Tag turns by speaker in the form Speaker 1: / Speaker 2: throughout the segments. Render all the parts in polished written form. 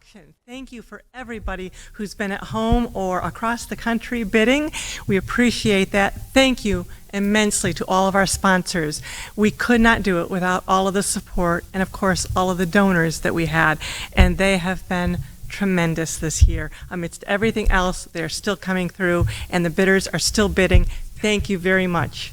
Speaker 1: auction. Thank you for everybody who's been at home or across the country bidding. We appreciate that. Thank you immensely to all of our sponsors. We could not do it without all of the support and, of course, all of the donors that we had, and they have been tremendous this year. Amidst everything else, they're still coming through, and the bidders are still bidding. Thank you very much.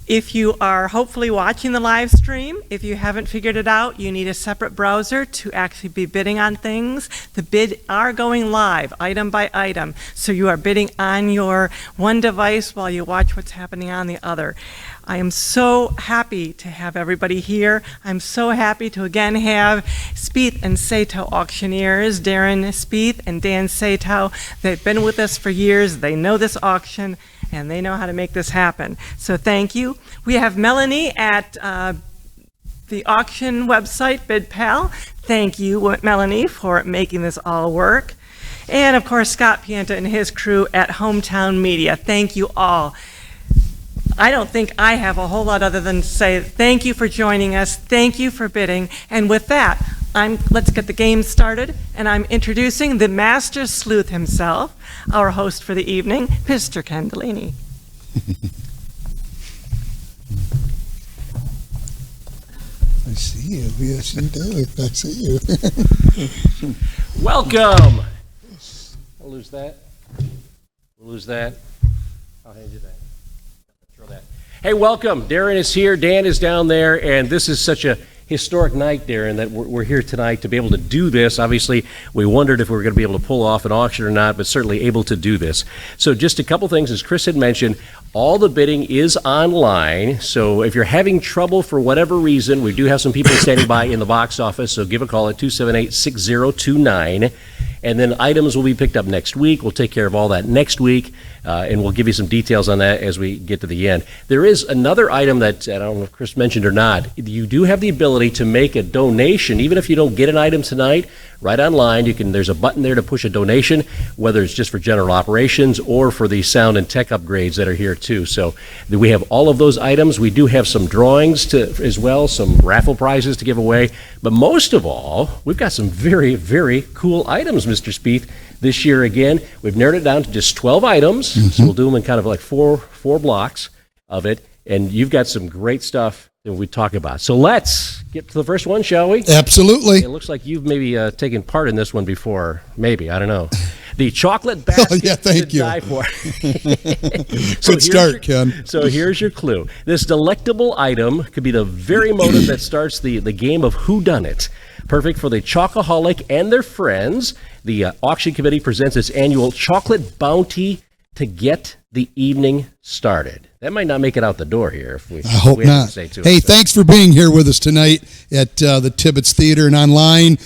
Speaker 1: If you are hopefully watching the live stream, if you haven't figured it out, you need a separate browser to actually be bidding on things. The bids are going live, item by item, so you are bidding on your one device while you watch what's happening on the other. I am so happy to have everybody here. I'm so happy to again have Spieth and Sato auctioneers, Darren Spieth and Dan Sato. They've been with us for years. They know this auction, and they know how to make this happen. So thank you. We have Melanie at the auction website, BidPal. Thank you, Melanie, for making this all work. And of course, Scott Pianta and his crew at Hometown Media. Thank you all. I don't think I have a whole lot other than to say thank you for joining us. Thank you for bidding. And with that, let's get the game started, and I'm introducing the master sleuth himself, our host for the evening, Mr. Ken DELANEY.
Speaker 2: I see you. Yes, you do. I see you.
Speaker 3: Welcome. I'll lose that. We'll lose that. I'll hand you that. Throw that. Hey, welcome. Darren is here. Dan is down there, and this is such a historic night, Darren, that we're here tonight to be able to do this. Obviously, we wondered if we were going to be able to pull off an auction or not, but certainly able to do this. So just a couple things, as Chris had mentioned, all the bidding is online. So if you're having trouble for whatever reason, we do have some people standing by in the box office, so give a call at 278-6029. And then items will be picked up next week. We'll take care of all that next week, and we'll give you some details on that as we get to the end. There is another item that, I don't know if Chris mentioned or not, you do have the ability to make a donation, even if you don't get an item tonight, right online. There's a button there to push a donation, whether it's just for general operations or for the sound and tech upgrades that are here too. So we have all of those items. We do have some drawings as well, some raffle prizes to give away. But most of all, we've got some very, very cool items, Mr. Spieth. This year, again, we've narrowed it down to just 12 items. Mm-hmm. So we'll do them in kind of like four blocks of it. And you've got some great stuff that we talk about. So let's get to the first one, shall we?
Speaker 2: Absolutely.
Speaker 3: It looks like you've maybe taken part in this one before. Maybe, I don't know. The chocolate basket
Speaker 2: thank you.
Speaker 3: Die for.
Speaker 2: Good start, Ken.
Speaker 3: So here's your clue. This delectable item could be the very motive that starts the game of whodunit. Perfect for the chocoholic and their friends. The auction committee presents its annual chocolate bounty to get the evening started. That might not make it out the door here.
Speaker 2: I hope not. Hey, thanks for being here with us tonight at the Tibbits Theater and online.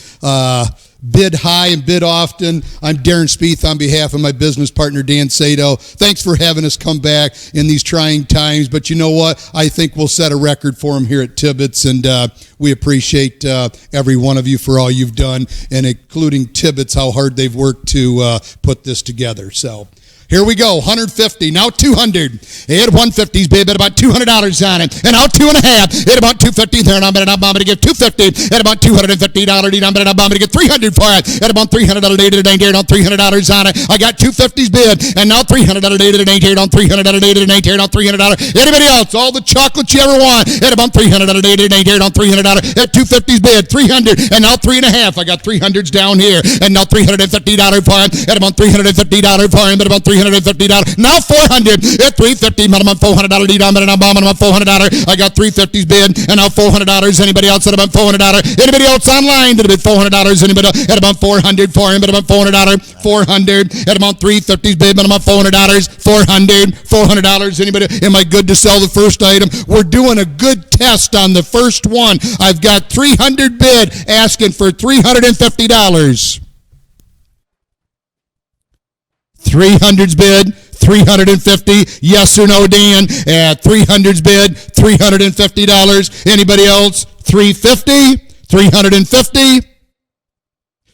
Speaker 2: Bid high and bid often. I'm Darren Spieth on behalf of my business partner, Dan Sato. Thanks for having us come back in these trying times. But you know what? I think we'll set a record for them here at Tibbits, and we appreciate every one of you for all you've done, and including Tibbits, how hard they've worked to put this together. So here we go, 150, now 200. At 150's bid at about $200 on it. And now 2.5 at about 250 there, and I'm going to give 250 at about $250. I'm going to get 300 for it at about $300 dated and ain't on $300 on it. I got 250's bid, and now $300 dated and ain't on $300 dated and ain't on $300. Anybody else? All the chocolates you ever want at about $300 dated and ain't on $300 at 250's bid, 300, and now 3.5. I got 300s down here, and now $350 for him at about $350 for him at about $350. Now 400 at 350. Minimum $400 lead on minimum $400. I got 350's bid, and now $400. Anybody else at about $400? Anybody else online that bid $400? Anybody at about 400 for him at about $400? 400 at about 350's bid, minimum $400. 400. Anybody? Am I good to sell the first item? We're doing a good test on the first one. I've got 300 bid, asking for $350. 300's bid, 350. Yes or no, Dan? At 300's bid, $350. Anybody else? 350, 350.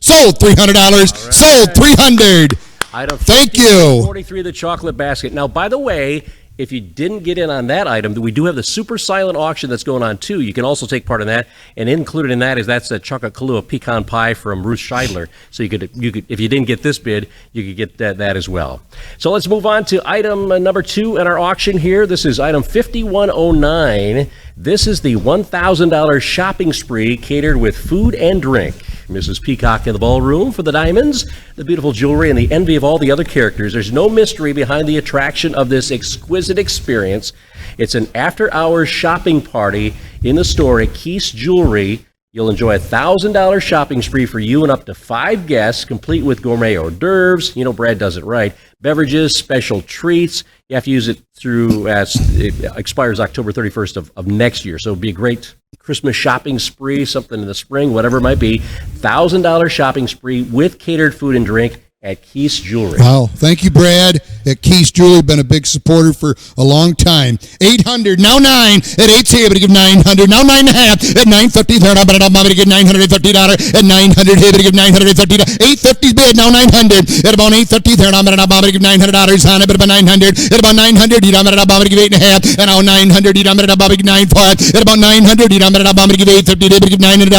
Speaker 2: Sold $300. Right. Sold 300.
Speaker 3: Item
Speaker 2: Thank you.
Speaker 3: 43, the chocolate basket. Now, by the way, If you didn't get in on that item, we do have the super silent auction that's going on too. You can also take part in that, and included in that is that's a chocolate Kahlua pecan pie from Ruth Scheidler. So you could, if you didn't get this bid, you could get that as well. So let's move on to item number 2 in our auction here. This is item 5109. This is the $1,000 shopping spree catered with food and drink. Mrs. Peacock in the ballroom for the diamonds, the beautiful jewelry, and the envy of all the other characters. There's no mystery behind the attraction of this exquisite experience. It's an after-hours shopping party in the store at Keith's Jewelry. You'll enjoy a $1,000 shopping spree for you and up to 5 guests, complete with gourmet hors d'oeuvres. You know Brad does it right. Beverages, special treats. You have to use it through, it expires October 31st of next year. So it'll be a great Christmas shopping spree, something in the spring, whatever it might be. $1,000 shopping spree with catered food and drink at Keith's Jewelry.
Speaker 2: Wow. Thank you, Brad. At Keith's Jewelry, been a big supporter for a long time. 800, now 9. At 8, say, I'm going to give 900. Now 9.5. At 950, I'm going to give $950. At 900, hey, I'm going to give $950. 850 bid, now 900. At about 850, I'm going to give $900 on it, but about 900. At about 900, I'm going to give 8.5. And now 900, I'm going to give 9.5. At about 900, I'm going to give 850. I'm going to give $900.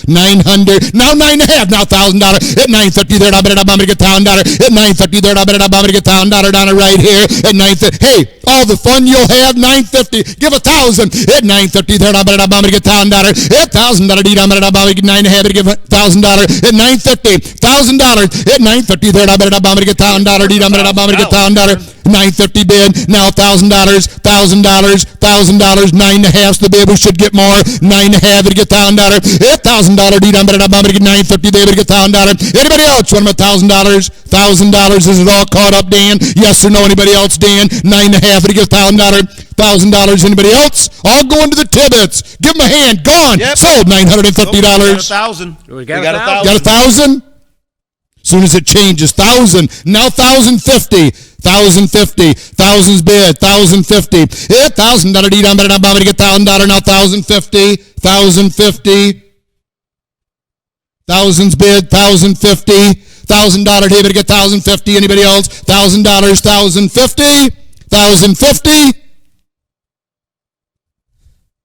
Speaker 2: 900. Now 9.5. Now $1,000. At 950, I'm going to give $1,000. At 950, I'm going to get $1,000 down right here. At 950, hey, all the fun you'll have. 950, give 1,000. At 950, I'm going to get $1,000. At $1,000, I'm going to get 9.5 to give $1,000. At 950, $1,000. At 950, I'm going to get $1,000. I'm going to get $1,000. 950 bid, now $1,000, $1,000, $1,000, 9.5's the bid. We should get more. 9.5 to get $1,000. $1,000 deed, I'm gonna get 950 bid to get $1,000. Anybody else want $1,000? $1,000, is it all caught up, Dan? Yes or no? Anybody else, Dan? 9.5 to get $1,000. $1,000. Anybody else? All going to the Tibbits. Give them a hand. Gone. Yep. Sold. $950.
Speaker 4: Got 1,000.
Speaker 3: We got
Speaker 4: 1,000.
Speaker 2: Got 1,000? As soon as it changes, 1,000. Now 1,050. 1,050. Thousands bid. 1,050. $1,000 deed. I'm going to get $1,000. Now 1,050. 1,050. Thousands bid. 1,050. $1,000 David to get 1,050. Anybody else? $1,000. 1,050. 1,050.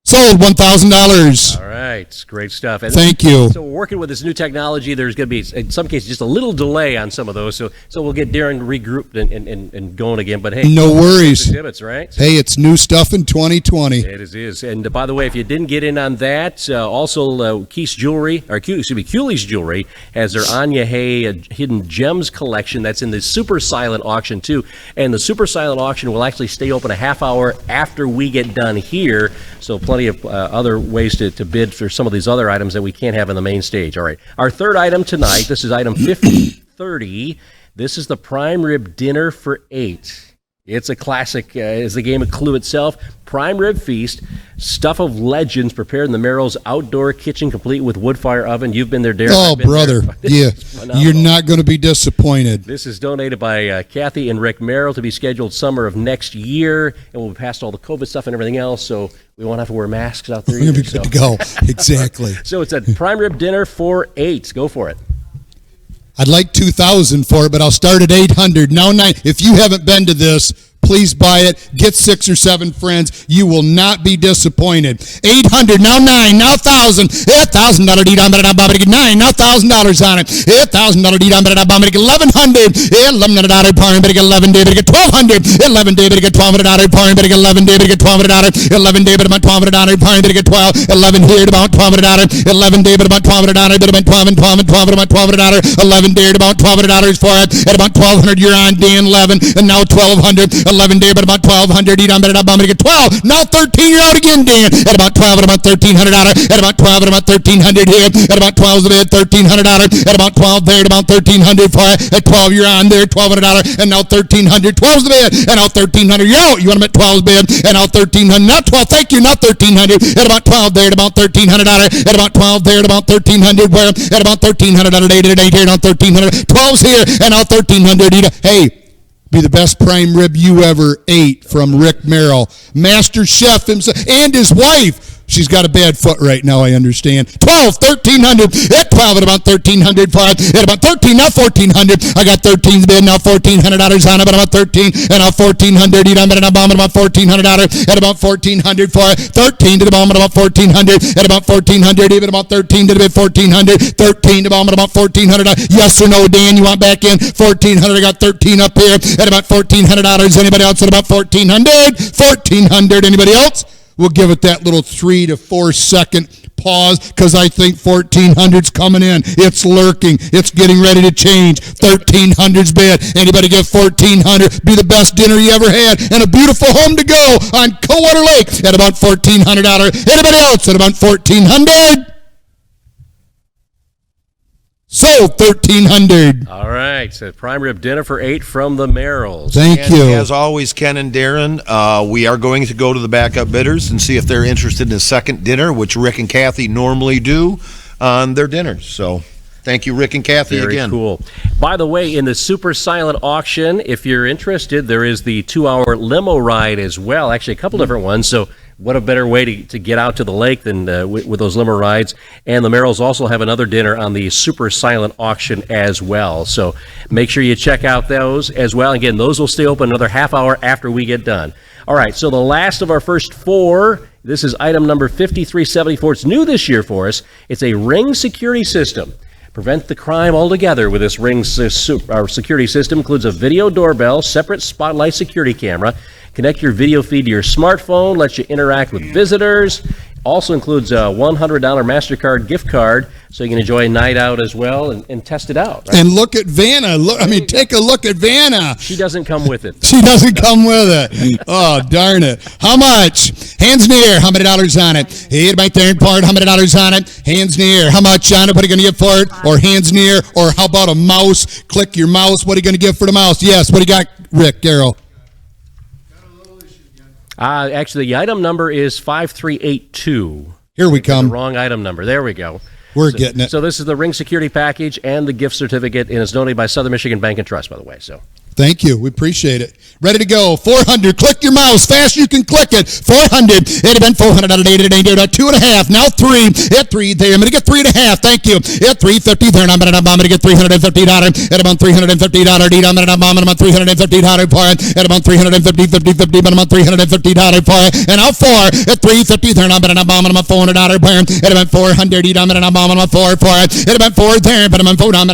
Speaker 2: Sold. $1,000.
Speaker 3: All right, great stuff. And
Speaker 2: thank you.
Speaker 3: So we're working with this new technology. There's going to be, in some cases, just a little delay on some of those. So we'll get Darren regrouped and going again. But hey,
Speaker 2: no worries.
Speaker 3: Tibbits, right?
Speaker 2: Hey, it's new stuff in 2020.
Speaker 3: It is. And by the way, if you didn't get in on that, also Keith's Jewelry, or Cooley's Jewelry has their Anya Hay Hidden Gems collection. That's in the super silent auction too. And the super silent auction will actually stay open a half hour after we get done here. So plenty of other ways to bid for some of these other items that we can't have on the main stage. All right. Our third item tonight, this is item 5030. This is the prime rib dinner for 8. It's a classic, as the game of Clue itself. Prime rib feast, stuff of legends prepared in the MERRILLS outdoor kitchen, complete with wood fire oven. You've been there, Darren.
Speaker 2: Oh, brother. Yeah. You're not going to be disappointed.
Speaker 3: This is donated by Kathy and Rick Merrill to be scheduled summer of next year, and we'll be past all the COVID stuff and everything else, so we won't have to wear masks out there.
Speaker 2: We're going to be good to go. Exactly.
Speaker 3: So it's a prime rib dinner for 8. Go for it.
Speaker 2: I'd like 2,000 for it, but I'll start at 800. Now 9. If you haven't been to this, please buy it. Get 6 or 7 friends. You will not be disappointed. 800. Now 9. Now 1,000. $1,000 deed. I'm going to get 9. Now $1,000 on it. $1,000 deed. I'm going to get 1,100. $1,100 par. I'm going to get 11. David get 1,200. 11. David get 1,200 par. I'm going to get 11. David get 1,200. 11. David about 1,200 par. I'm going to get 12. 11 here about 1,200. 11. David about 1,200. Bit about 12 and 12 and 12 about 1,200. 11. David about $1,200 for it. At about 1,200, you're on Dan. 11. And now 1,200. 11 David about 1,200. I'm going to get 12. Now 13, you're out again, Dan. At about 12 at about $1,300. At about 12 at about 1,300 here. At about 12 at $1,300. At about 12 there at about 1,300 for it. At 12, you're on there. $1,200. And now 1,300. 12's the bid. And now 1,300. You're out. You want them at 12's bid. And now 1,300. Now 12. Thank you. Now 1,300. At about 12 there at about $1,300. At about 12 there at about 1,300. Where? At about $1,300. At 8 here. Now 1,300. 12's here. And now 1,300. Hey. Be the best prime rib you ever ate from Rick Merrill, master chef himself, and his wife. She's got a bad foot right now, I understand. 12, 1,300. At 12 at about 1,300 for it. At about 13, now 1,400. I got 13 bid, now $1,400 on it, but about 13, and now 1,400. Eat on it, and I'm at about $1,400. At about 1,400 for it. 13 to the bottom at about 1,400. At about 1,400, even about 13 to the bid, 1,400. 13 to the bottom at about $1,400. Yes or no, Dan? You want back in? 1,400. I got 13 up here at about $1,400. Anybody else at about 1,400? 1,400. Anybody else? We'll give it that little 3 to 4 second pause because I think 1,400's coming in. It's lurking. It's getting ready to change. 1,300's bid. Anybody give 1,400? Be the best dinner you ever had and a beautiful home to go on Coldwater Lake at about $1,400. Anybody else at about 1,400? So 1,300.
Speaker 3: All right, so prime rib dinner for 8 from the MERRILLS.
Speaker 2: Thank you.
Speaker 4: As always, Ken and Darren, we are going to go to the backup bidders and see if they're interested in a second dinner, which Rick and Kathy normally do on their dinners. So thank you, Rick and Kathy,
Speaker 3: Very
Speaker 4: again.
Speaker 3: cool. By the way, in the super silent auction, if you're interested, there is the 2-hour limo ride as well. Actually, a couple different ones. So what a better way to get out to the lake than with those limo rides. And the MERRILLS also have another dinner on the super silent auction as well. So make sure you check out those as well. Again, those will stay open another half hour after we get done. All right, so the last of our first 4, this is item number 5374. It's new this year for us. It's a ring security system. Prevent the crime altogether with this Ring security system. Includes a video doorbell, separate spotlight security camera, connect your video feed to your smartphone, lets you interact with visitors. Also includes a $100 MasterCard gift card, so you can enjoy a night out as well and test it out. Right?
Speaker 2: And look at Vanna. Take a look at Vanna.
Speaker 3: She doesn't come with it.
Speaker 2: She doesn't come with it. Oh, darn it. How much? Hands in the air. How many dollars on it? Hey, my third part. How many dollars on it? Hands in the air. How much on it? What are you going to give for it? Or hands in the air? Or how about a mouse? Click your mouse. What are you going to give for the mouse? Yes. What do you got, Rick, Darrell?
Speaker 3: Actually, the item number is 5382.
Speaker 2: Here we come.
Speaker 3: The wrong item number. There we go.
Speaker 2: We're getting it.
Speaker 3: So this is the Ring security package and the gift certificate, and it's donated by Southern Michigan Bank and Trust, by the way. So
Speaker 2: thank you. We appreciate it. Ready to go. 400. Click your mouse. Fast you can click it. 400. It had been 400 out of 8. It ain't 2.5. Now 3. At 3 there. I'm going to get 3.5. Thank you. At 350 there. And I'm going to get $350. At about $350. I'm going to bomb about $350 for it. At about $350, 50, but I'm about $350 for it. And out 4. At 350 there. And I'm going to bomb about $400 for it. At about 400. I'm going to bomb about 4 for it. At about 4 there. But I'm about $400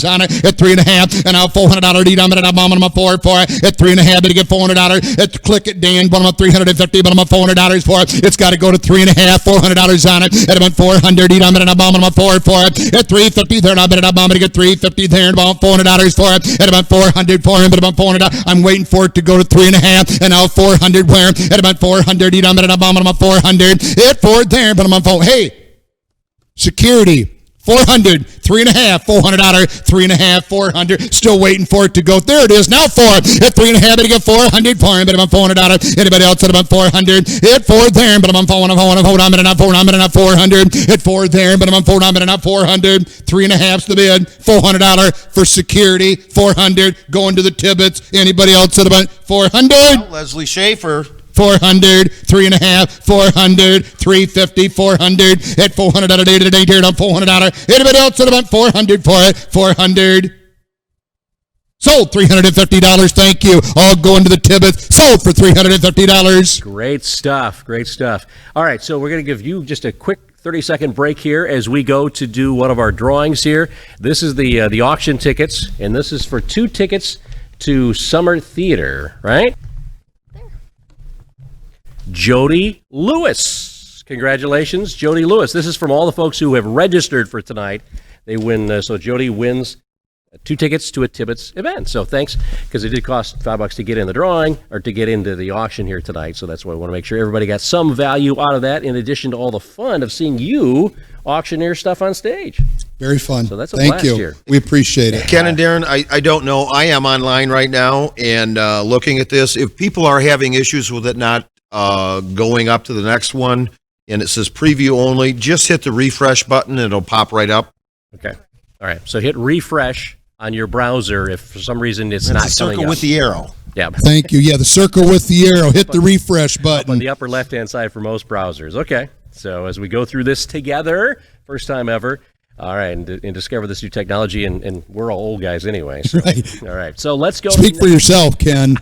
Speaker 2: on it. At 3.5. And out $400. I'm going to bomb about 4 for it. At 3.5, to get $400. At click it, Dan. But I'm about $350, but I'm about $400 for it. It's got to go to 3.5, $400 on it. At about 400, I'm going to bomb about 4 for it. At 350, there, I'm going to get 350 there, and about $400 for it. At about 400 for him, but about $400. I'm waiting for it to go to 3.5, and now 400 where? At about 400, I'm going to bomb about 400. At 4 there, but I'm on 4. Hey, security. 400, 3.5, $400, 3.5, 400. Still waiting for it to go. There it is. Now 4 at 3.5. To get 400 for him, but I'm $400. Anybody else at about 400? At 4 there, but I'm 400. At 400. At 4 there, but I'm 400. 3.5's the bid. $400 for security. 400 going to the Tibbits. Anybody else at about 400?
Speaker 4: Leslie Schaefer.
Speaker 2: 400, 3.5, 400, 350, 400, at 400 out of 8, it ain't here, $400. Anybody else at about 400 for it? 400. Sold $350. Thank you. All going to the Tibbets. Sold for $350.
Speaker 3: great stuff. Great stuff. All right, so we're going to give you just a quick 30-second break here as we go to do one of our drawings here. This is the auction tickets, and this is for 2 tickets to Summer Theater, right? Jody Lewis. Congratulations, Jody Lewis. This is from all the folks who have registered for tonight. They win, so Jody wins 2 tickets to a Tibbits event. So thanks, because it did cost $5 to get in the drawing or to get into the auction here tonight. So that's why I want to make sure everybody got some value out of that, in addition to all the fun of seeing you auctioneer stuff on stage.
Speaker 2: Very fun.
Speaker 3: So that's a
Speaker 2: Thank
Speaker 3: blast
Speaker 2: you.
Speaker 3: here.
Speaker 2: We appreciate it.
Speaker 4: Ken and Darren, I don't know. I am online right now and looking at this. If people are having issues with it not going up to the next one, and it says preview only, just hit the refresh button and it'll pop right up.
Speaker 3: Okay. All right. So hit refresh on your browser if for some reason it's not coming
Speaker 4: circle
Speaker 3: up.
Speaker 4: with the arrow.
Speaker 3: Yeah.
Speaker 2: Thank you. Yeah, the circle with the arrow. Hit the refresh button.
Speaker 3: On the upper left-hand side for most browsers. Okay. So as we go through this together, first time ever, all right, and discover this new technology, and we're all old guys anyway. So.
Speaker 2: Right.
Speaker 3: All right. So let's go.
Speaker 2: Speak for yourself, Ken.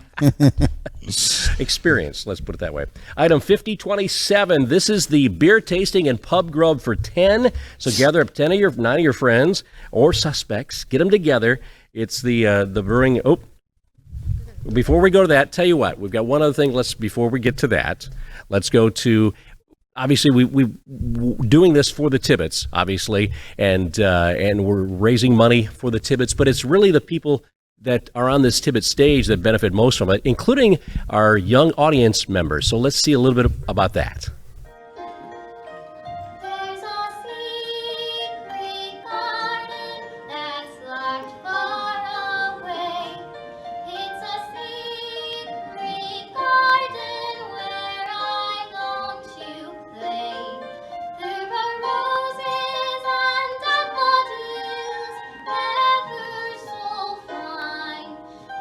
Speaker 3: Experience, let's put it that way. Item 5027, this is the beer tasting and pub grub for 10. So gather up 9 of your friends or suspects, get them together. It's the brewing. Oh, before we go to that, tell you what, we've got one other thing. Before we get to that, let's go to. Obviously, we doing this for the Tibbits, obviously, and we're raising money for the Tibbits. But it's really the people that are on this Tibbet stage that benefit most from it, including our young audience members. So let's see a little bit about that.
Speaker 5: There's a secret garden that's locked far away. It's a secret garden where I long to play. There are roses and daffodils ever so fine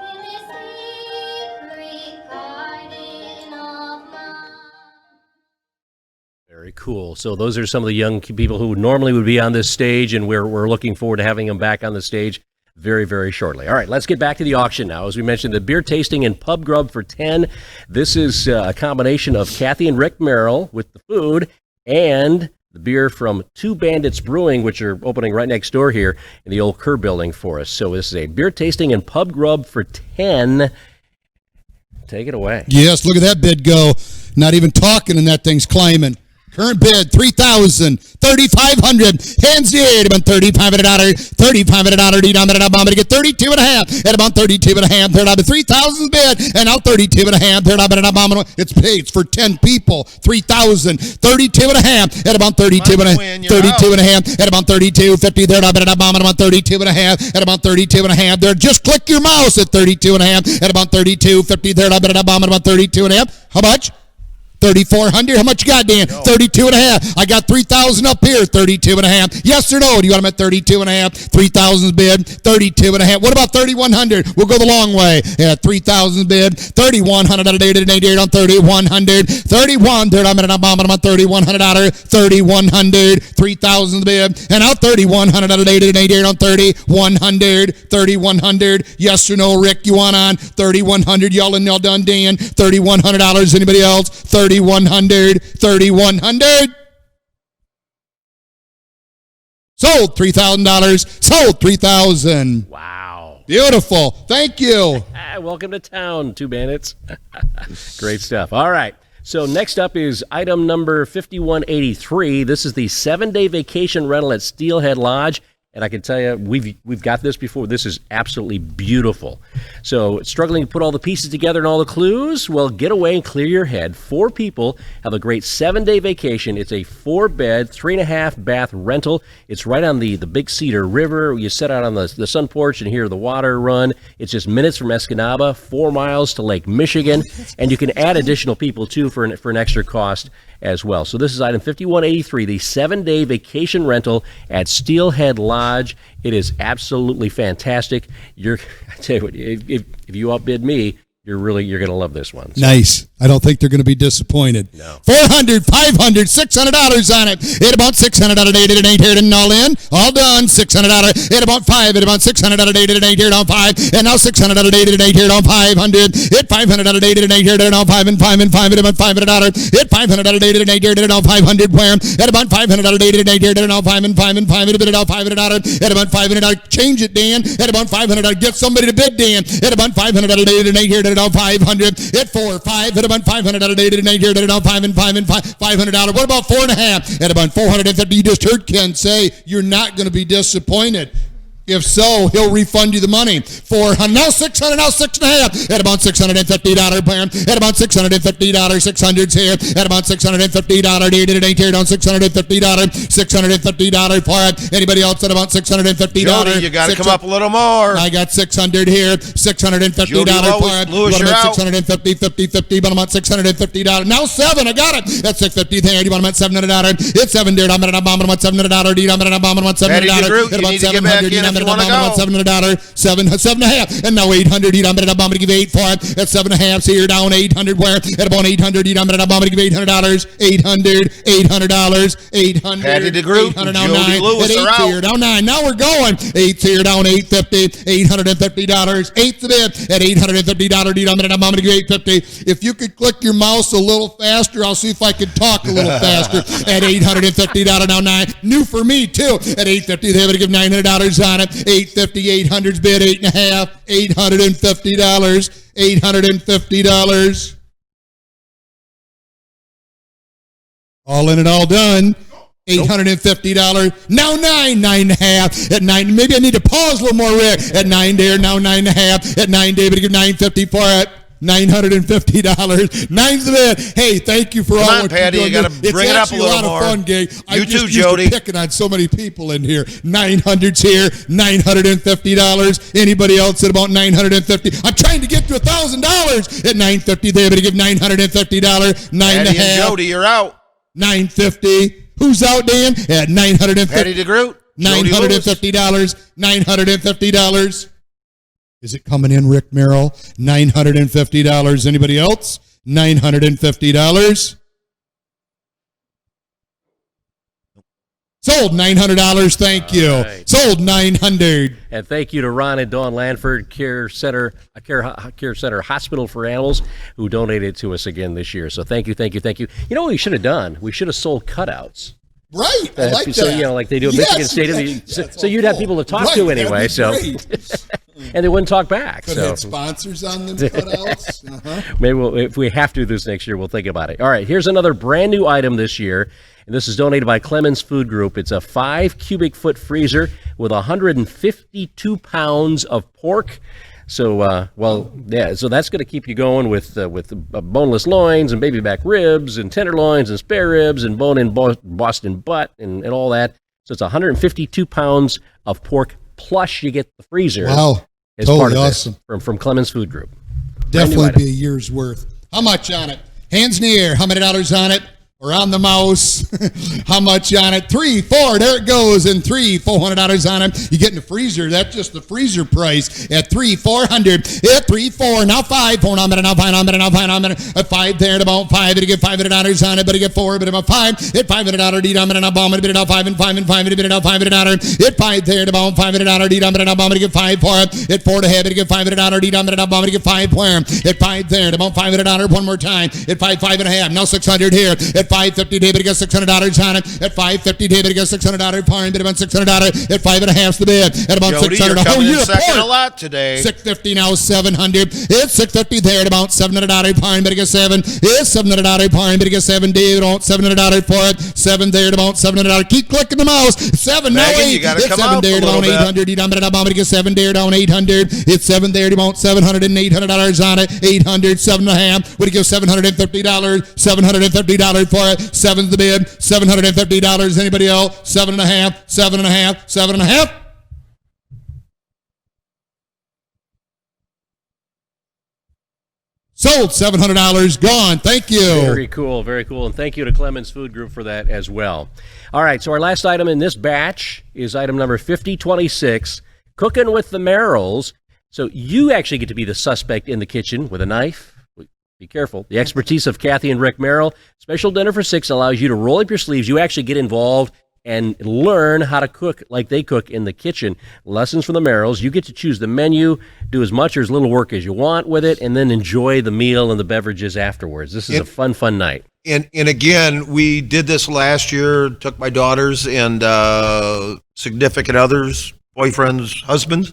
Speaker 5: in this secret garden of mine.
Speaker 3: Very cool. So those are some of the young people who normally would be on this stage, and we're looking forward to having them back on the stage very, very shortly. All right, let's get back to the auction now. As we mentioned, the beer tasting and pub grub for 10. This is a combination of Kathy and Rick Merrill with the food and the beer from Two Bandits Brewing, which are opening right next door here in the old Kerr building for us. So this is a beer tasting and pub grub for 10. Take it away.
Speaker 2: Yes, look at that bid go. Not even talking, and that thing's climbing. Current bid, $3,000, $3,500. Hands the about $3,500, $3,500. I'm going to get 32 and a half. At about 32 and a half. Third up, 3,000 bid, and now 32 and a half. Third up, it's paid. It's for 10 people. 3,000, 32 and a half. At about 32 and a half. 32 and a half. At about 32.50. Third up, at about 32 and a half. At about 32 and a half. There, just click your mouse at 32 and a half. At about 32.50. Third up, at about 32 and a half. How much? 3,400. How much you got, Dan? No. 32 and a half. I got 3,000 up here. 32 and a half. Yes or no? Do you want them at 32 and a half? 3,000 bid. 32 and a half. What about 3,100? We'll go the long way. Yeah, 3,000 bid. 3,100 on 3,100. 31. Third, I'm at a bomb on 3,100. 3,100. 3,000 bid. And out 3,100 on 3,100. 3,100. Yes or no, Rick? You want on 3,100? Y'all and y'all done, Dan? $3,100. Anybody else? 3,100, 3,100. Sold $3,000. Sold $3,000.
Speaker 3: Wow.
Speaker 2: Beautiful. Thank you.
Speaker 3: Welcome to town, Two Bandits. Great stuff. All right. So next up is item number 5183. This is the 7-day vacation rental at Steelhead Lodge. And I can tell you, we've got this before. This is absolutely beautiful. So, struggling to put all the pieces together and all the clues? Well, get away and clear your head. 4 people have a great 7-day vacation. It's a 4-bed, 3.5 bath rental. It's right on the Big Cedar River. You sit out on the sun porch and hear the water run. It's just minutes from Escanaba, 4 miles to Lake Michigan. And you can add additional people, too, for an extra cost as well. So this is item 5183, the 7-day vacation rental at Steelhead Lodge. It is absolutely fantastic. I tell you what, if you outbid me, you're going to love this one. So.
Speaker 2: Nice. I don't think they're going to be disappointed.
Speaker 3: No.
Speaker 2: $400, $500, $600 on it. At about $600 at 8 and 8 here and all in. All done. $600 at about 5. At about $600 at 8 and 8 here on 5. And now $600 at 8 and 8 here on 500. At $500 at 8 and 8 here on 5 and 5 and 5 at about $500. At $500 at 8 and 8 here on 500 where? At about $500 at 8 and 8 here on 5 and 5 and 5 at about $500. At about $500. Change it, Dan. At about $500. Get somebody to bid, Dan. At about $500 at 8 and 8 here on 500. At 4, 5 at about $500 at 8 and 8 here at 5 and 5 and $500. What about 4.5 at about $450? You just heard Ken say you're not going to be disappointed. If so, he'll refund you the money. $400, now $600, now $6.5 at about $650 plan. At about $650, $600's here. At about $650, 8 and 8 here down $650, $650 for it. Anybody else at about $650?
Speaker 4: Jody, you got to come up a little more.
Speaker 2: I got 600 here. $650 for it.
Speaker 4: Lewis, you're out.
Speaker 2: 650, 50, but I'm at $650. Now 7, I got it. That's 650 there. You want them at $700? It's 7 there. I'm at $700. I'm at $700.
Speaker 4: Patty, you need to get back in. you want to go?
Speaker 2: $700, seven and a half, and now 800. I'm going to give 8 for it. That's 7.5. So you're down 800. Where at about 800? I'm going to give $800. $800. 800.
Speaker 4: Patty DeGroot, Jody Lewis
Speaker 2: at 8
Speaker 4: are out.
Speaker 2: Here, down 9. Now we're going. 8 here, down 850. $850. 8 to bid at $850. I'm going to give 850. If you could click your mouse a little faster, I'll see if I can talk a little faster. At $850 now 9. New for me too. At $850, they're going to give $900 on it. $850, 800's bid 8.5. $850. $850. All in and all done. $850. Now 9.5. At 9. Maybe I need to pause a little more, Rick. At 9 there, now 9.5. At 9 day, but give $950 for it. $950. 9's the bid. Hey, thank you for all
Speaker 4: on,
Speaker 2: what
Speaker 4: Patty,
Speaker 2: you're doing.
Speaker 4: you got to bring it up a little more.
Speaker 2: It's actually a lot of fun, gang.
Speaker 4: You too, Jody.
Speaker 2: Used to picking on so many people in here. 900's here. $950. Anybody else at about $950? I'm trying to get to $1,000 at $950. They're going to give $950. 9.5.
Speaker 4: Patty and Jody, you're out.
Speaker 2: $950. Who's out, Dan? At $950.
Speaker 4: Patty DeGroot.
Speaker 2: $950. $950. Is it coming in, Rick Merrill? $950. Anybody else? $950. Sold $900. Thank you.
Speaker 3: Right.
Speaker 2: Sold $900.
Speaker 3: And thank you to Ron and Dawn Lanford Care Center Hospital for Animals, who donated to us again this year. So thank you. You know what we should have done? We should have sold cutouts.
Speaker 2: Right, I like
Speaker 3: so,
Speaker 2: that.
Speaker 3: You know, like they do at Michigan State. So you'd have people to talk
Speaker 2: right,
Speaker 3: to anyway. So, and they wouldn't talk back.
Speaker 2: Could have had sponsors on them cutouts. Uh-huh.
Speaker 3: Maybe if we have to this next year, we'll think about it. All right, here's another brand new item this year, and this is donated by Clemens Food Group. It's a 5 cubic foot freezer with 152 pounds of pork. So, so that's going to keep you going with boneless loins and baby back ribs and tenderloins and spare ribs and bone-in Boston butt and all that. So it's 152 pounds of pork, plus you get the freezer.
Speaker 2: Wow,
Speaker 3: as
Speaker 2: totally
Speaker 3: part of
Speaker 2: awesome.
Speaker 3: From Clemens Food Group.
Speaker 2: Definitely be a year's worth. How much on it? Hands in the air. How many dollars on it? Or on the mouse. How much on it? 3, 4. There it goes. And $400 on it. You get in the freezer. That's just the freezer price at $400. At 3, 4. Now 5. 4. Now I'm gonna at 5 there. At about 5. It'll get $500 on it. But it get 4. But about 5. At $500. Eat on it. I'm gonna bid it out 5 and 5 and 5. It'll bid it out $500. At 5 there. At about $500. Eat on it. I'm gonna get 5 for it. At 4 to have it. Get $500. Eat on it. I'm gonna get 5 for it. At 5 there. At about $500. One more time. At 5, 5 and a half. Now $600 here. At $550, David gets $600 on it. At $550, David gets $600. Farm bid about $600. At 5.5's the bid. At about
Speaker 4: Jody,
Speaker 2: $600.
Speaker 4: you're
Speaker 2: A whole
Speaker 4: coming in
Speaker 2: year
Speaker 4: second
Speaker 2: apart.
Speaker 4: a lot today.
Speaker 2: $650 now, $700. It's $650 there at about $700. Farm bid gets 7. It's $700. Farm bid gets 7. David on $700 for it. 7 there at about $700. Keep clicking the mouse. 7 now
Speaker 4: Megan,
Speaker 2: 8.
Speaker 4: you gotta
Speaker 2: It's
Speaker 4: come
Speaker 2: 7
Speaker 4: out
Speaker 2: there
Speaker 4: a
Speaker 2: at about
Speaker 4: little bit.
Speaker 2: 800. Eat on it. I'm gonna get 7 there down 800. It's 7 there at about $700 and $800 on it. 800, 7.5. Would it give $750? $750 for it. 7's the bid. $750. Anybody else? 7.5. 7.5. 7.5. Sold. $700. Gone. Thank you.
Speaker 3: Very cool. And thank you to Clemens Food Group for that as well. All right, so our last item in this batch is item number 5026, Cooking with the Merrills. So you actually get to be the suspect in the kitchen with a knife. Be careful. The expertise of Kathy and Rick Merrill. Special Dinner for 6 allows you to roll up your sleeves. You actually get involved and learn how to cook like they cook in the kitchen. Lessons from the Merrills. You get to choose the menu, do as much or as little work as you want with it, and then enjoy the meal and the beverages afterwards. This is a fun night.
Speaker 4: And again, we did this last year, took my daughters and significant others, boyfriends, husbands.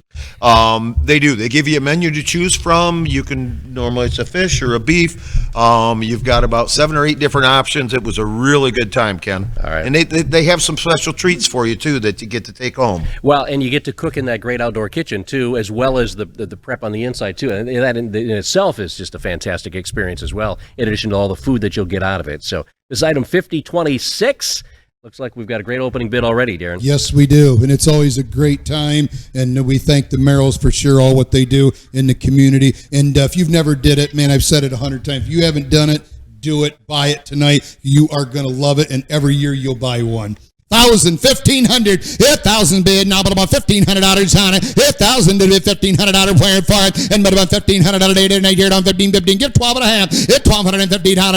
Speaker 4: They give you a menu to choose from. You can, normally it's a fish or a beef. You've got about 7 or 8 different options. It was a really good time, Ken.
Speaker 3: All right.
Speaker 4: And they have some special treats for you too that you get to take home.
Speaker 3: Well, and you get to cook in that great outdoor kitchen too, as well as the prep on the inside too. And that in itself is just a fantastic experience as well, in addition to all the food that you'll get out of it. So this item 5026. Looks like we've got a great opening bid already, Darren.
Speaker 2: Yes, we do. And it's always a great time. And we thank the Merrills for sure, all what they do in the community. And if you've never did it, man, I've said it 100 times. If you haven't done it, do it. Buy it tonight. You are going to love it. And every year you'll buy one. 1,000, 1,500, 1,000 bid, now but about $1,500 on it, 1,000 to bid, $1,500 wire for it, and but about $1,500 day, and I hear it on 15, 15, give 12 and a half, hit $1,250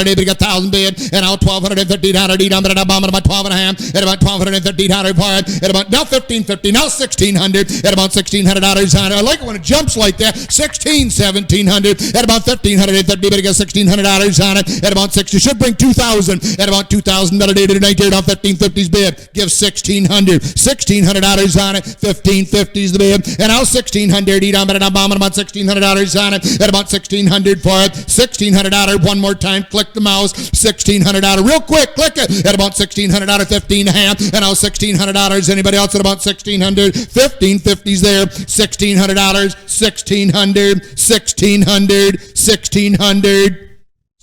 Speaker 2: day, but got 1,000 bid, and now $1,250 down, but about 12 and a half, at about $1,250 for it, at about now 1,550, now 1,600, at about $1,600 on it. I like it when it jumps like that. 16, 1,700, at about $1,550, but got $1,600 on it, at about 60, should bring 2,000, at about $2,000 day, and I hear it on 1550's bid. Give $1,600 on it, 1,550's the bid, and now 1,600, eat on, but I'm bombing about $1,600 on it, at about 1,600 for it, $1,600 one more time, click the mouse, $1,600, real quick, click it, at about $1,600, 15 and a half, and now $1,600, anybody else at about 1,600, 1,550's there, $1,600, 1,600, 1,600, 1,600,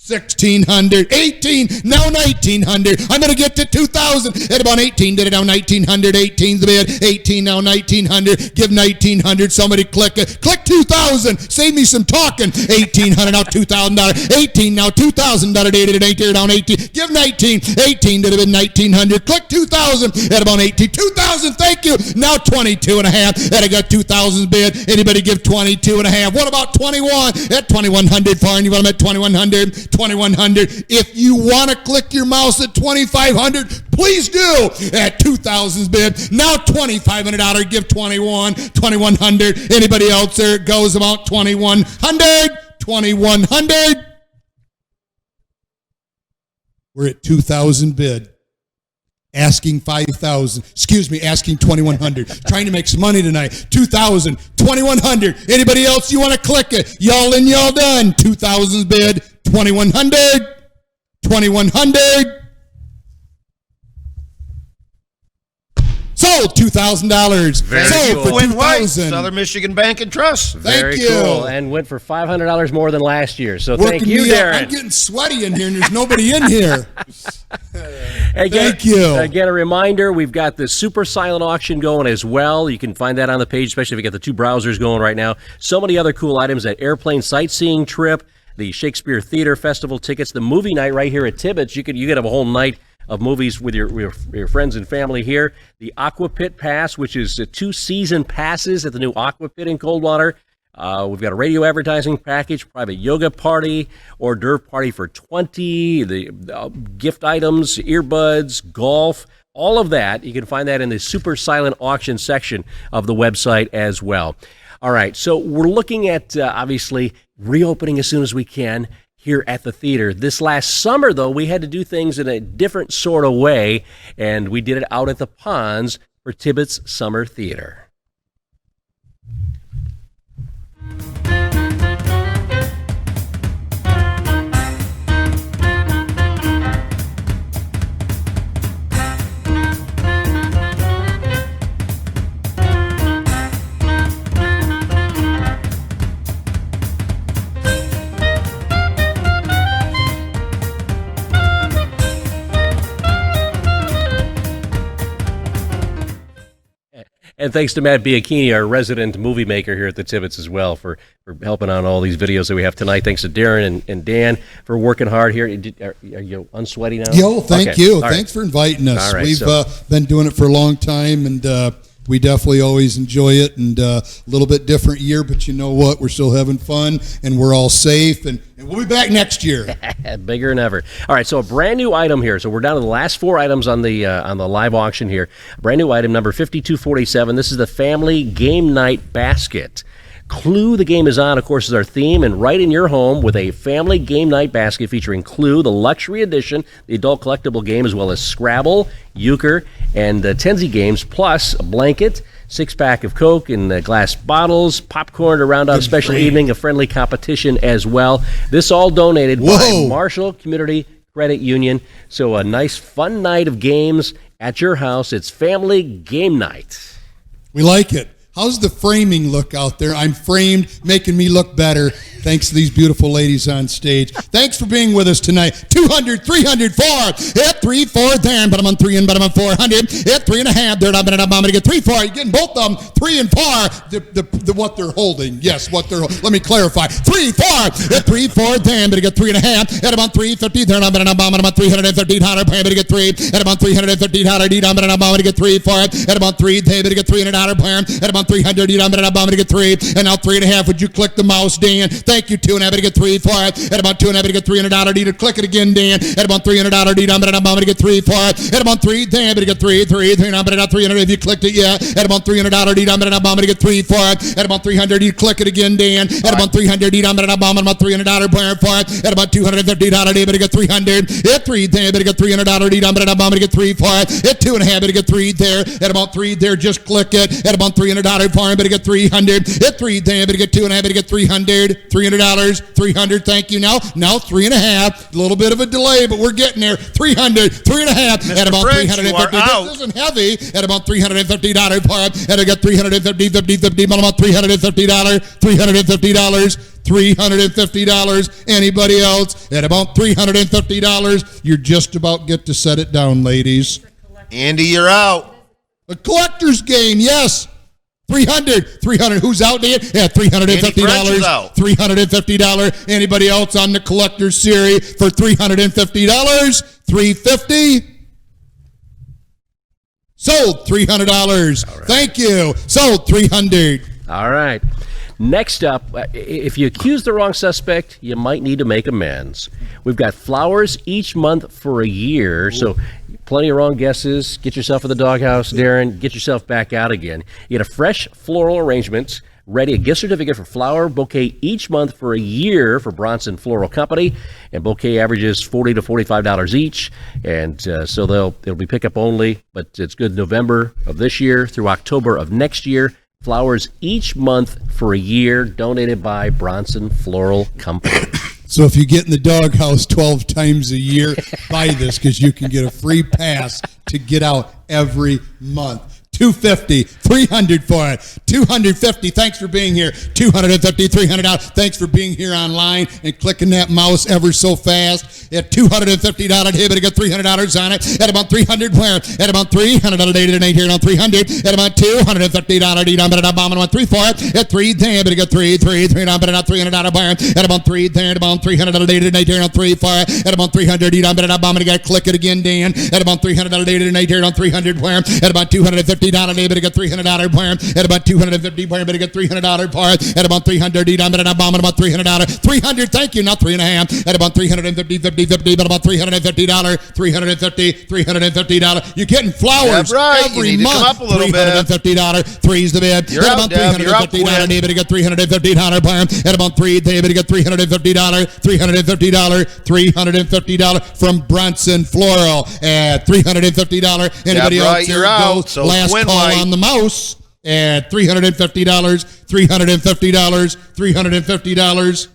Speaker 2: 1,600, 18, now 1,900. I'm going to get to 2,000. At about 18, did it now 1,900, 18's the bid, 18, now 1,900. Give 1,900. Somebody click it. Click 2,000. Save me some talking. 1,800, now $2,000. 18, now $2,000. Dated at 18, down 18. Give 19. 18, did it bid 1,900. Click 2,000. At about 18, 2,000. Thank you. Now 22 and a half. And I got 2,000 bid. Anybody give 22 and a half? What about 21? At 2,100 for, and you want them at 2,100. 2,100. If you want to click your mouse at 2,500, please do. At 2,000's bid. Now $2,500. Give 21. 2,100. Anybody else? There it goes. About 2,100. 2,100. We're at 2,000 bid. Asking 5,000. Excuse me, asking 2,100. Trying to make some money tonight. 2,000. 2,100. Anybody else? You want to click it? Y'all in, y'all done. 2,000's bid. 2,100, 2,100, sold $2,000. Sold for $2,000.
Speaker 4: Southern Michigan Bank and Trust.
Speaker 3: Very
Speaker 2: Thank you.
Speaker 3: cool, and went for $500 more than last year. So
Speaker 2: Working
Speaker 3: thank you,
Speaker 2: me up.
Speaker 3: Darren.
Speaker 2: I'm getting sweaty in here, and there's nobody in here.
Speaker 3: Again,
Speaker 2: Thank you.
Speaker 3: Again, a reminder, we've got the super silent auction going as well. You can find that on the page, especially if you got the two browsers going right now. So many other cool items, that airplane sightseeing trip, the Shakespeare Theater Festival tickets, the movie night right here at Tibbits. You could have a whole night of movies with your friends and family here. The Aqua Pit Pass, which is 2 season passes at the new Aqua Pit in Coldwater. We've got a radio advertising package, private yoga party, hors d'oeuvre party for 20, the gift items, earbuds, golf, all of that. You can find that in the super silent auction section of the website as well. All right, so we're looking at, obviously, reopening as soon as we can here at the theater. This last summer, though, we had to do things in a different sort of way, and we did it out at the Ponds for Tibbits Summer Theater. And thanks to Matt Bianchini, our resident movie maker here at the Tibbits as well, for helping on all these videos that we have tonight. Thanks to Darren and Dan for working hard here. Are you unsweaty now?
Speaker 2: Yo, thank you.
Speaker 3: All
Speaker 2: Thanks for inviting us.
Speaker 3: All right,
Speaker 2: We've been doing it for a long time, and we definitely always enjoy it, and a little bit different year, but you know what? We're still having fun, and we're all safe, and we'll be back next year.
Speaker 3: Bigger than ever. All right, so a brand new item here. So we're down to the last 4 items on the live auction here. Brand new item number 5247. This is the Family Game Night Basket. Clue, the game is on, of course, is our theme, and right in your home with a family game night basket featuring Clue, the luxury edition, the adult collectible game, as well as Scrabble, Euchre, and Tenzi games, plus a blanket, 6-pack of Coke in glass bottles, popcorn to round out a special evening, a friendly competition as well. This all donated by Marshall Community Credit Union. So a nice, fun night of games at your house. It's Family Game Night.
Speaker 2: We like it. How's the framing look out there? I'm framed, making me look better. Thanks to these beautiful ladies on stage. Thanks for being with us tonight. 200, 300, 4. Hit 3, 4, then, but I'm on 3 and but I'm on 400. Hit 3.5. There, I'm gonna get 3, 4. You're getting both of them. 3 and 4. The what they're holding. Yes, what they're holding. Let me clarify. 3, 4. Hit 3, 4, then, but I get 3.5. Hit I'm on 350. There, I'm on 350. $100. But I get 3. Hit I'm on 350. $100. I'm gonna get 3 for it. Hit I'm on 3. Then, but I get $300. Hit I'm on 300. I'm gonna get 3. And now 3.5. Would you click the mouse, Dan? Thank you, 2, and I'm going to get 3 for it. At about 2, and I'm going to get $300. Click it again, Dan. At about $300. I'm going to get 3 for it. At about 3, Dan. I'm going to get 3, and I'm going to get 300. If you clicked it, yeah. At about $300. I'm going to get 3 for it. At about 300, you click it again, Dan. At about 300, I'm going to get $300 for it. At about $250, I'm going to get 300. At 3, Dan. I'm going to get $300. I'm going to get 3 for it. At 2 and a half, I'm going to get 3 there. At about 3 there, just click it. At about $300 for it, I'm going to get 300. At 3, Dan. I'm going to get 2 and a half, I'm going to get 300. $300. 300, thank you. Now 3.5. A little bit of a delay, but we're getting there. 300, 3.5, at about
Speaker 4: French,
Speaker 2: 350.
Speaker 4: you are out.
Speaker 2: This isn't heavy. At about $350 for and I got 350, 50, 50, but about $350, $350. Anybody else? At about $350, you're just about get to set it down, ladies.
Speaker 4: Andy, you're out.
Speaker 2: A collector's game, yes. 300. Who's out there? Yeah, $350.
Speaker 4: Andy French is out.
Speaker 2: $350. Anybody else on the collector's series for $350? $350. Sold $300. Right. Thank you. Sold $300.
Speaker 3: All right. Next up, if you accuse the wrong suspect, you might need to make amends. We've got flowers each month for a year, so plenty of wrong guesses. Get yourself in the doghouse, Darren. Get yourself back out again. You get a fresh floral arrangement ready, a gift certificate for flower bouquet each month for a year for Bronson Floral Company, and bouquet averages $40 to $45 each, and so it'll be pickup only, but it's good November of this year through October of next year. Flowers each month for a year, donated by Bronson Floral Company.
Speaker 2: So if you get in the doghouse 12 times a year, buy this because you can get a free pass to get out every month. $250, $300 for it. $250. Thanks for being here. $250, $300. Thanks for being here online and clicking that mouse ever so fast. At $250, here, but I got $300 on it. At about $300, where? At about $300, donate here on $300. At about $250, but I'm bombing on 3 for it. At 3, there, but I got 3, but not $300 buyer. At about 3, there, at about $300, donate here on 3 for it. At about $300, but I'm bombing again. Click it again, Dan. At about $300, donate here on 300, where? At about $250. $50 but I got $300 plan. At about $250 plan, but I got $300 part. At about $300, but I'm bombing about $300. $300, thank you, not 3.5. At about $350, 50, but about $350. $350. You're getting flowers every month.
Speaker 4: Come up a little
Speaker 2: $350. Three's the bid.
Speaker 4: You're
Speaker 2: at
Speaker 4: out,
Speaker 2: about $350, but I got $350 plan. At about 3, but I got $350. $350 from Bronson Floral at $350. Anybody else?
Speaker 4: You're out. So
Speaker 2: last call on the mouse at $350. $350.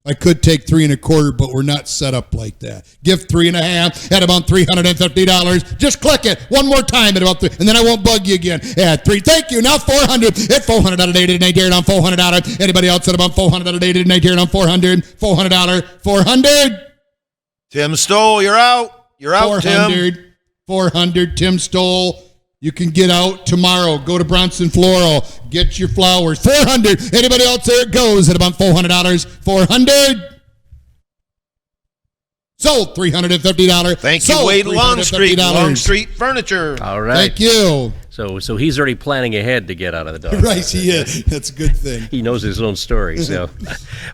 Speaker 2: I could take 3 1/4, but we're not set up like that. Give 3.5 at about $350. Just click it one more time at about 3, and then I won't bug you again. At 3, thank you. Now 400 at $400 dated and I dare it on $400. Anybody else at about $400 dated and I dare it on $400? $400.
Speaker 4: Tim Stoll, you're out. You're out,
Speaker 2: 400,
Speaker 4: Tim.
Speaker 2: 400. Tim Stoll. You can get out tomorrow. Go to Bronson Floral. Get your flowers. 400. Anybody else? There it goes at about $400. 400. Sold. $350.
Speaker 4: Thank you, Wade Longstreet. Longstreet Furniture.
Speaker 3: All right.
Speaker 2: Thank you.
Speaker 3: So he's already planning ahead to get out of the dog.
Speaker 2: Right, he is. That's a good thing.
Speaker 3: He knows his own story. So,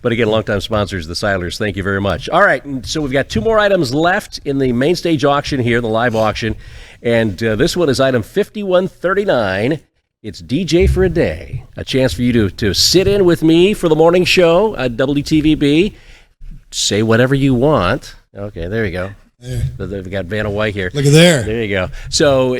Speaker 3: but again, longtime sponsors, the Silers. Thank you very much. All right, so we've got 2 more items left in the main stage auction here, the live auction, and this one is item 5139. It's DJ for a day, a chance for you to sit in with me for the morning show at WTVB. Say whatever you want. Okay, there you go. They've got Vanna White here.
Speaker 2: Look at there.
Speaker 3: There you go. So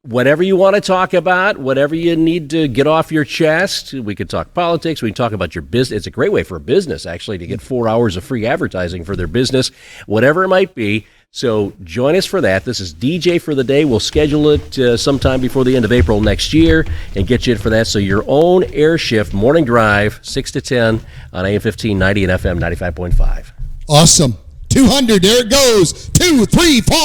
Speaker 3: whatever you want to talk about, whatever you need to get off your chest, we could talk politics, we can talk about your business. It's a great way for a business, actually, to get 4 hours of free advertising for their business. Whatever it might be, So join us for that. This is DJ for the Day. We'll schedule it sometime before the end of April next year and get you in for that. So your own air shift, morning drive, 6 to 10 on AM 1590 and FM 95.5.
Speaker 2: Awesome. 200, there it goes. 2, 3, 4.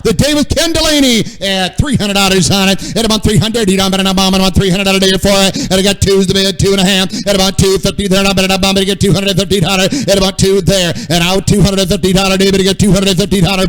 Speaker 2: The Day with Ken Delaney at $300 on it. At about 300, you don't bet on a bomb. At about $300 a day for it. And I got twos to be at 2.5. At about 250 there, not bet on a bomb. To get $250. At about 2 there. And out $250 day, but to get $250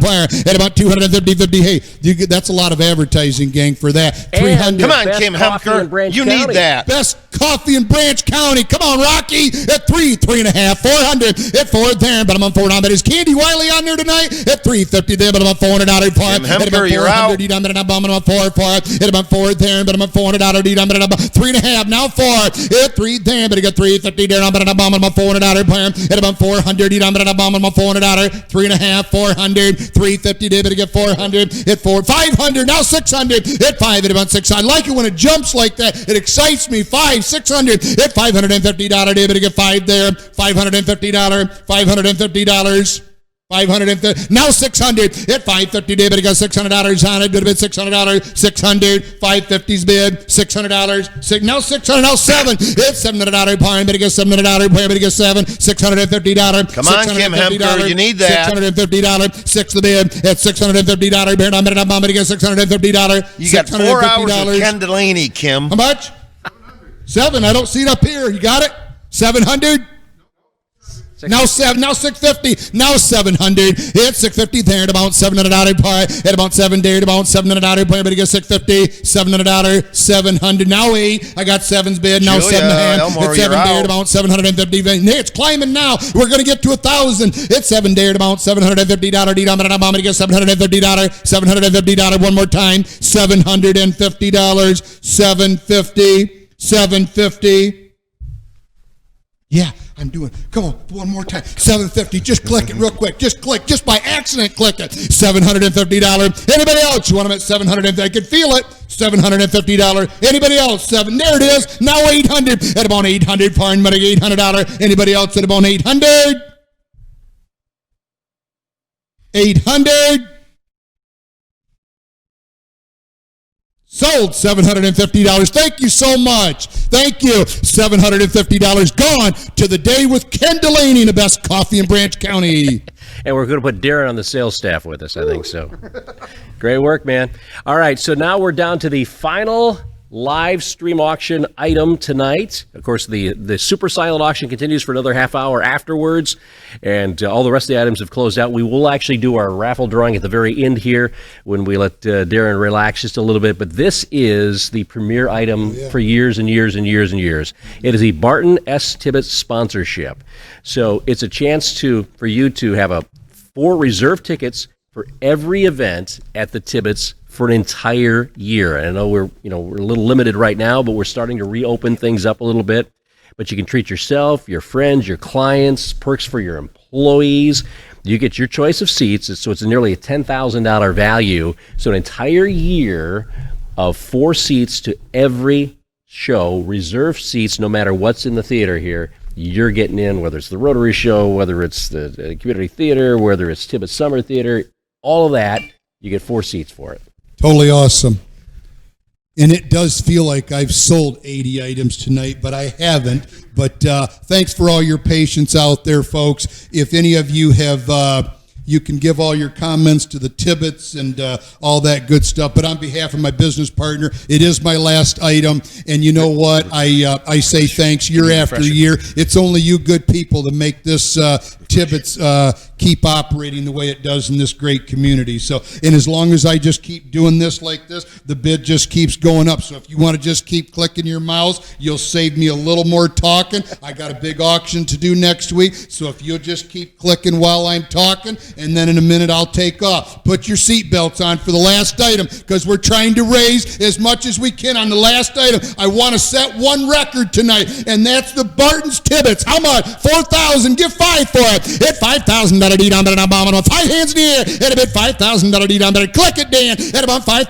Speaker 2: player. At about 250. Hey, that's a lot of advertising, gang, for that. 300.
Speaker 4: Come on, Kim Hemker. You need that.
Speaker 2: Best coffee in Branch County. Come on, Rocky. At 3.5. 400. At 4 there, but I'm on 4 on. But is Candy Wiley on there tonight? At 350 there, but I'm on $400 for it.
Speaker 4: Kim Hemker, you're out.
Speaker 2: I'm on 4 for it. At about 4 there, but I'm on $400. 3.5 now 4. At 3 there, but I got 350 there. I'm on $400 player. At about 400, I'm on $400. 3.5, 400, 350 there, but I get 400. At 4, 500 now 600. At 5 at about 600. I like it when it jumps like that. It excites me. 5, 600. At $550 there, but I get 5 there. $550. $550. 550 now 600 at 550 day, but I got $600 on it. Would have been $600. 600 550's bid. $600. Now 600. Now 7. It's $700 point, but I get $700 point, but I get 7. $650.
Speaker 4: Come on, Kim Hemker, you need that.
Speaker 2: $650. 6 the bid at $650. Bid on bid on bomb, but I get $650.
Speaker 4: You got 4 hours of Ken Delaney, Kim.
Speaker 2: How much? 7. I don't see it up here. You got it? 700. Now 650. Now 700. It's 650 there at about $700 par. At about 7 there at about $700 player, but he gets 650. $700. 700. Now 8. I got 7's bid. Now 7.5. It's 7 there at about $750. It's climbing now. We're gonna get to 1,000. It's 7 there at about $750. He gets $750. $750. One more time. $750. 750. 750. Yeah, I'm doing. Come on, one more time. 750. Just click it real quick. Just click. Just by accident, click it. $750. Anybody else? You want them at $750? I can feel it. $750. Anybody else? 7. There it is. Now 800. At about 800. Pardon me, $800. Anybody else at about 800? 800. Sold $750. Thank you so much. Thank you. $750 gone to the Day with Ken Delaney, the best coffee in Branch County.
Speaker 3: And we're going to put Darren on the sales staff with us, I think so. Great work, man. All right, so now we're down to the final live stream auction item tonight. Of course, the super silent auction continues for another half hour afterwards, and all the rest of the items have closed out. We will actually do our raffle drawing at the very end here when we let Darren relax just a little bit, but this is the premier item for years and years and years and years. It is the Barton S. Tibbits sponsorship. So it's a chance for you to have 4 reserve tickets for every event at the Tibbits for an entire year. And I know we're a little limited right now, but we're starting to reopen things up a little bit. But you can treat yourself, your friends, your clients, perks for your employees. You get your choice of seats, so it's nearly a $10,000 value. So an entire year of 4 seats to every show, reserved seats, no matter what's in the theater here. You're getting in, whether it's the Rotary Show, whether it's the Community Theater, whether it's Tibbets Summer Theater, all of that, you get 4 seats for it.
Speaker 2: Totally awesome. And it does feel like I've sold 80 items tonight, but I haven't. But thanks for all your patience out there, folks. If any of you have, you can give all your comments to the Tibbits and all that good stuff. But on behalf of my business partner, it is my last item. And you know what? I say thanks year after year. It's only you good people to make this Tibbits keep operating the way it does in this great community. So, and as long as I just keep doing this like this, the bid just keeps going up. So if you want to just keep clicking your mouse, you'll save me a little more talking. I got a big auction to do next week. So if you'll just keep clicking while I'm talking, and then in a minute I'll take off. Put your seatbelts on for the last item, because we're trying to raise as much as we can on the last item. I want to set one record tonight, and that's the Barton's Tibbits. How much? 4,000. Give 5 for it. it. Hit $5,000 D down, but I'm bombing on 5 hands in the air. Hit a bit $5,000 D down, but click it, Dan. Hit about $5,000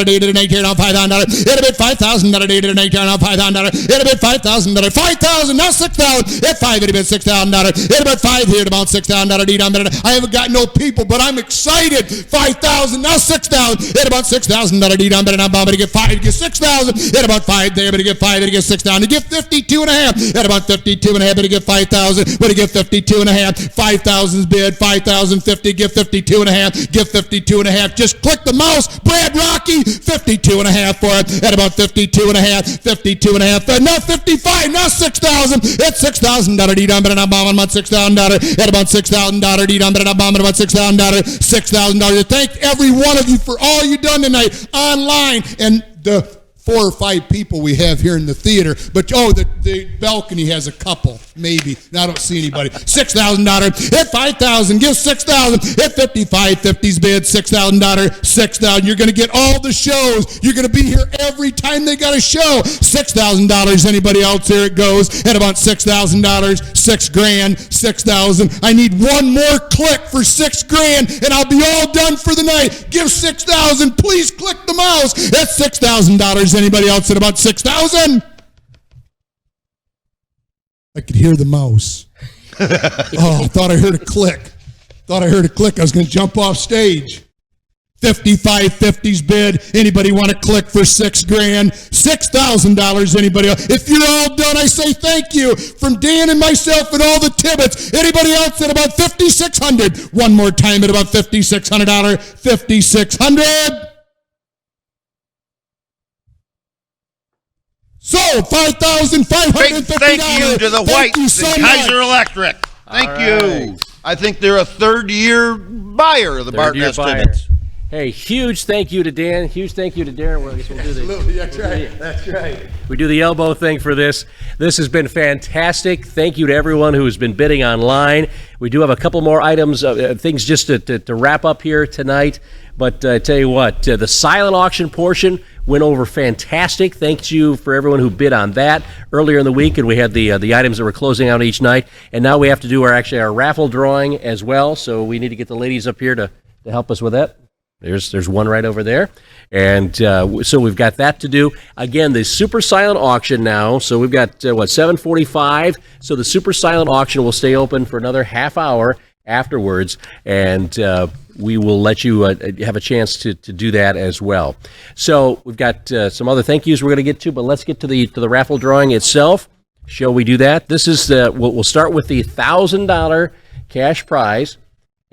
Speaker 2: D to the neck, tear down $5,000. Hit a bit $5,000 D to the neck, tear down $5,000. Hit a bit $5,000. 5,000, now 6,000. Hit 5, hit a bit $6,000. Hit about 5 here, about $6,000 D down, but I haven't got no people, but I'm excited. 5,000, now 6,000. Hit about $6,000 D down, but I'm bombing to get 5, to get 6,000. Hit about 5 there, but to get 5, to get 6,000. To get 52 and a half. Hit about 52 and a half, but to get 5,000. But to get 52 and a half. 5,000's bid. 5,050. Get 52 and a half. Get 52 and a half. Just click the mouse. Brad Rocky. 52 and a half for it. At about 52 and a half. 52 and a half. Now 55. Now 6,000. It's $6,000 D down, but I'm bombing about $6,000. At about $6,000 D down, but I'm bombing about $6,000. $6,000. Thank every one of you for all you done tonight online and the 4 or 5 people we have here in the theater, but the balcony has a couple, maybe. I don't see anybody. $6,000. Hit 5,000. Give 6,000. Hit 55. 50's bid. $6,000. 6,000. You're going to get all the shows. You're going to be here every time they got a show. $6,000. Anybody else? Here it goes. At about $6,000. $6,000. 6,000. I need one more click for $6,000, and I'll be all done for the night. Give 6,000. Please click the mouse. That's $6,000. Anybody else at about 6,000? I could hear the mouse. I thought I heard a click. I was going to jump off stage. 55, 50's bid. Anybody want to click for $6,000? $6,000. Anybody else? If you're all done, I say thank you from Dan and myself and all the Tibbits. Anybody else at about 5,600? One more time at about $5,600. 5,600. So, $5,550.
Speaker 4: Thank you to the Whites and Kaiser Electric. Thank you. I think they're a third-year buyer of the Barton Tibbits.
Speaker 3: Hey, huge thank you to Dan. Huge thank you to Darren. That's right. We do the elbow thing for this. This has been fantastic. Thank you to everyone who has been bidding online. We do have a couple more items, things just to wrap up here tonight. But I tell you what, the silent auction portion went over fantastic. Thanks you for everyone who bid on that earlier in the week, and we had the items that we're closing out each night. And now we have to do our raffle drawing as well. So we need to get the ladies up here to help us with that. There's one right over there. And so we've got that to do. Again, the super silent auction now. So we've got, 7:45. So the super silent auction will stay open for another half hour afterwards. And we will let you have a chance to do that as well. So we've got some other thank yous we're going to get to, but let's get to the raffle drawing itself. Shall we do that? This is we'll start with the $1,000 cash prize.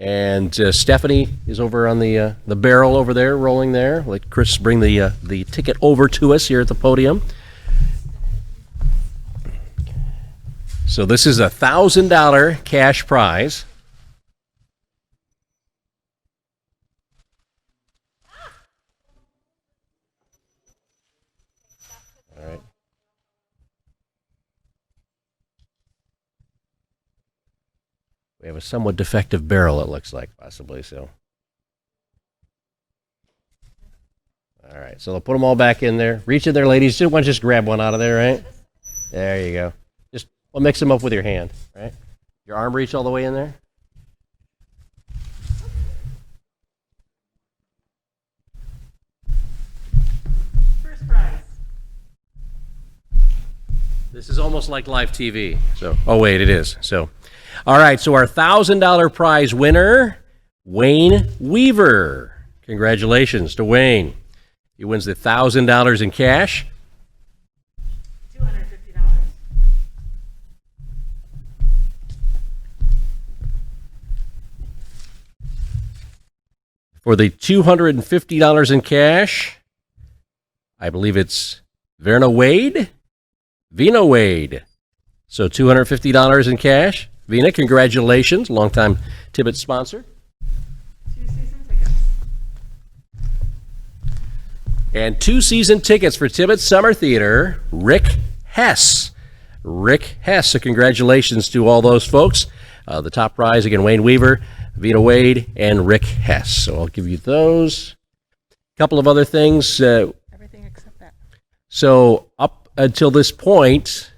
Speaker 3: And Stephanie is over on the barrel over there, rolling there. Let Chris bring the ticket over to us here at the podium. So this is a $1,000 cash prize. All right. We have a somewhat defective barrel, it looks like, possibly, so. All right, so they'll put them all back in there. Reach in there, ladies. Just grab one out of there, right? There you go. We'll mix them up with your hand, right? Your arm reach all the way in there?
Speaker 1: First prize.
Speaker 3: This is almost like live TV, so. Oh, wait, it is, so. All right, so our $1,000 prize winner, Wayne Weaver. Congratulations to Wayne. He wins the $1,000 in cash.
Speaker 1: $250.
Speaker 3: For the $250 in cash, I believe it's Vina Wade. So $250 in cash. Vina, congratulations, longtime Tibbits sponsor.
Speaker 1: 2 season tickets.
Speaker 3: And 2 season tickets for Tibbits Summer Theater, Rick Hess. So congratulations to all those folks. The top prize, again, Wayne Weaver, Vina Wade, and Rick Hess. So I'll give you those. A couple of other things.
Speaker 1: Everything except that.
Speaker 3: So up until this point,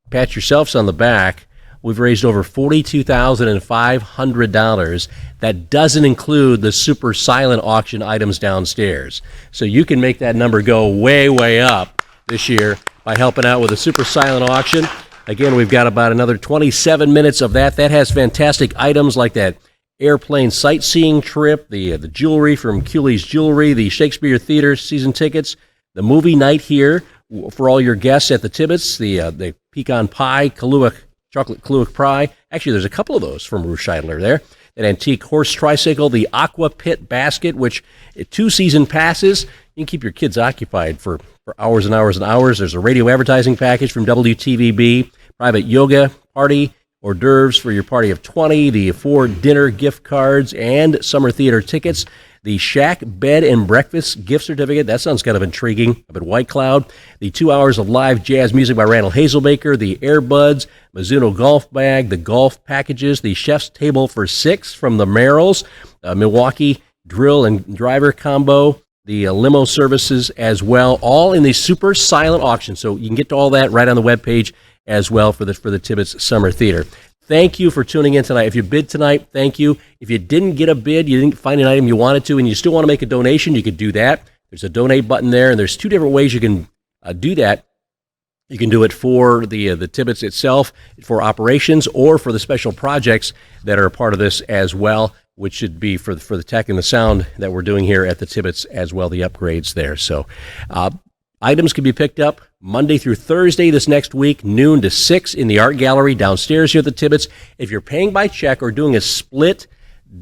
Speaker 3: pat yourselves on the back. we've raised over $42,500. That doesn't include the super silent auction items downstairs. So you can make that number go way, way up this year by helping out with a super silent auction. Again, we've got about another 27 minutes of that. That has fantastic items like that airplane sightseeing trip, the jewelry from Cooley's Jewelry, the Shakespeare Theater season tickets, the movie night here for all your guests at the Tibbits, the pecan pie, chocolate Kahlua pie. Actually, there's a couple of those from Ruth Scheidler there. An antique horse tricycle, the Aqua Pit basket, which 2 season passes. You can keep your kids occupied for hours and hours and hours. There's a radio advertising package from WTVB, private yoga party, hors d'oeuvres for your party of 20, the 4 dinner gift cards and summer theater tickets, the Shack Bed and Breakfast gift certificate. That sounds kind of intriguing. Up at White Cloud, the 2 hours of live jazz music by Randall Hazelbaker, the Airbuds, Mizuno golf bag, the golf packages, the Chef's Table for 6 from the Merrills, Milwaukee drill and driver combo, the limo services as well, all in the super silent auction. So you can get to all that right on the webpage as well for the Tibbits Summer Theater. Thank you for tuning in tonight. If you bid tonight, thank you. If you didn't get a bid, you didn't find an item you wanted to, and you still want to make a donation, you could do that. There's a donate button there, and there's 2 different ways you can do that. You can do it for the Tibbits itself, for operations, or for the special projects that are a part of this as well, which should be for the tech and the sound that we're doing here at the Tibbits as well, the upgrades there. So items can be picked up Monday through Thursday this next week, noon to 6 in the art gallery downstairs here at the Tibbits. If you're paying by check or doing a split,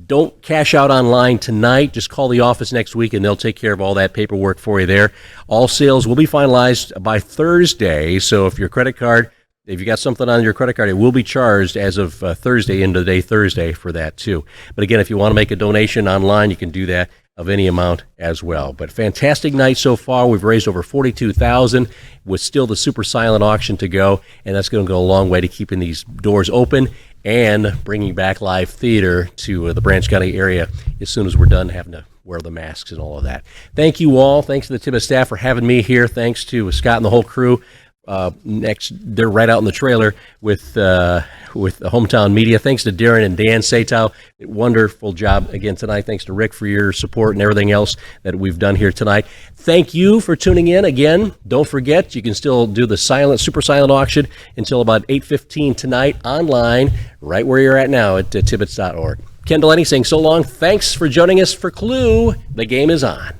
Speaker 3: don't cash out online tonight. Just call the office next week, and they'll take care of all that paperwork for you there. All sales will be finalized by Thursday, so if you got something on your credit card, it will be charged as of Thursday, end of the day Thursday for that too. But again, if you want to make a donation online, you can do that of any amount as well. But fantastic night so far. We've raised over $42,000 with still the super silent auction to go, and that's going to go a long way to keeping these doors open and bringing back live theater to the Branch County area as soon as we're done having to wear the masks and all of that. Thank you all. Thanks to the Tibbets staff for having me here. Thanks to Scott and the whole crew. They're right out in the trailer with the Hometown Media. Thanks to Darren and Dan Satow. Wonderful job again tonight. Thanks to Rick for your support and everything else that we've done here tonight. Thank you for tuning in. Again, don't forget, you can still do the super silent auction until about 8:15 tonight online, right where you're at now at tibbits.org. Ken Delaney saying so long. Thanks for joining us for Clue. The game is on.